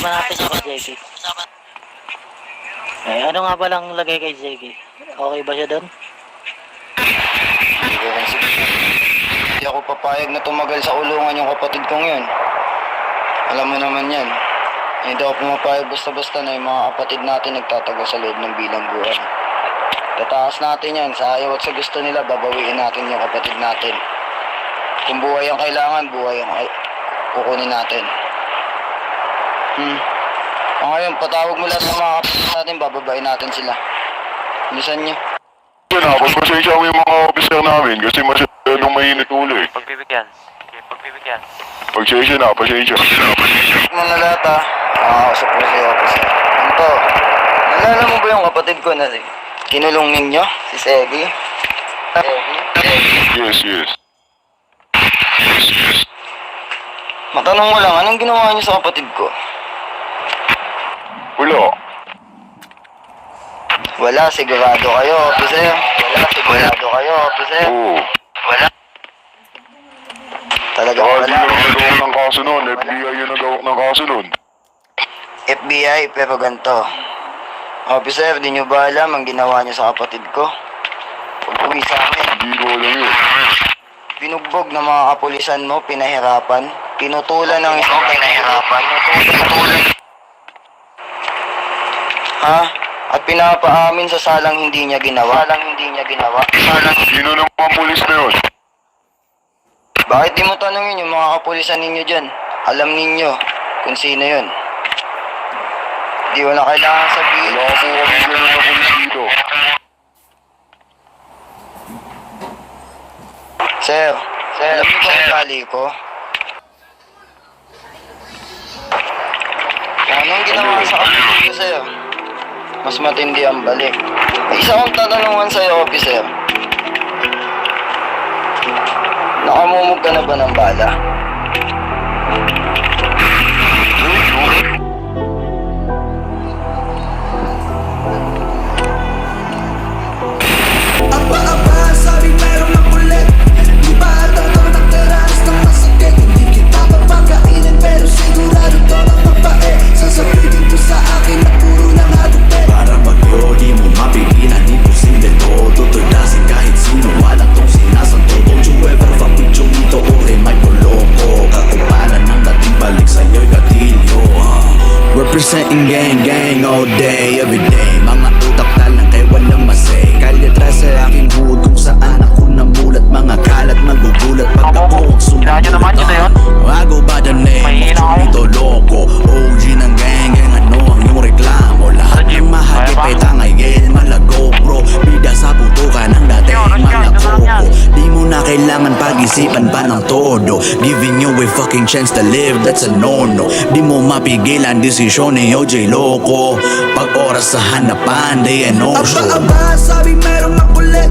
Kasama natin si JK. Eh, ano nga ba lang lagay kay JK? Okay ba siya doon? Hindi ko kasi hindi ako papayag na tumagal sa kulungan yung kapatid kong yun. Alam mo naman yan. Hindi ako pumapayag basta-basta na yung mga kapatid natin nagtatagal sa loob ng bilangguan. Tataas natin yan. Sa ayaw at sa gusto nila, babawiin natin yung kapatid natin. Kung buhay ang kailangan, buhay ang kukunin natin. Ngayon, patawag mo lahat ng mga kapatid natin, bababain natin sila. Bilisan nyo. Pagpasensya ko yung mga officer namin kasi masyadong mainit ulo eh. Pagbibigyan. Okay, pagbibigyan. Pasensya na. Mo na lahat ha. Makakausap ko sa officer. Ito, nalala mo ba yung kapatid ko na kinulong ninyo? Si Segi? Yes. Matanong mo lang, anong ginawa niyo sa kapatid ko? Wala, sigurado kayo, officer. Oo. Wala. Talaga Saka wala. hindi na nagawak ng kaso nun. FBI yung nagawak ng kaso nun. FBI, pero ganito. Officer, di nyo ba alam ang ginawa niyo sa kapatid ko? Pag-uwi sa amin, Hindi ko alam yun. binugbog ng mga kapulisan mo, pinahirapan, pinutulan ng isang Ha? At pinapaamin sa salang hindi niya ginawa. Sino naman pulis na yun? Bakit di mo tanungin yung mga kapulisan ninyo dyan? Alam ninyo kung sino yun. Di mo na kailangan sabihin. Wala po kami ganun na pulis dito. Sir, alam niyo kung ugali ko? Anong ginawa sa kapatid ko sa'yo? Mas matindi ang balik. May isa akong tatanungan sa'yo, officer. Nakamumog ka na ba ng bala? Aba, sabi meron ng kulit. Di ba totoo nagtaranas ng masakit? Hindi kita papakainin pero sigurado to ng babae. Sasabihin ko sa akin na puro lang hatupe. Para bagyo, di mo mapigilan, imposible to tutudasin kahit sino. Walang tong sinasanto. Don't you ever fuck with Chomito o Remay Poloko. Kakupalan ng dating balik sa'yo'y gatilyo. Representing gang all day, every day. Mga utak talang kay walang masay. Kalitra sa aking hood kung saan ako namulat. Mga kalat magugulat pag ako ang sumulat. I go by the name of Chomito Loco. OG ng gang, ano ang iyong reklamo? Lahat ng mahagip ay tangay, malago bro. Bida sa putukan ng dating malakoko. Di mo na kailangan pag-isipan pa ng todo. Giving you a fucking chance to live, that's a no-no. Di mo mapigilan desisyon ni OJ Loco. Pag oras sa hanapan, they and no show. Aba, sabi meron ng kulit.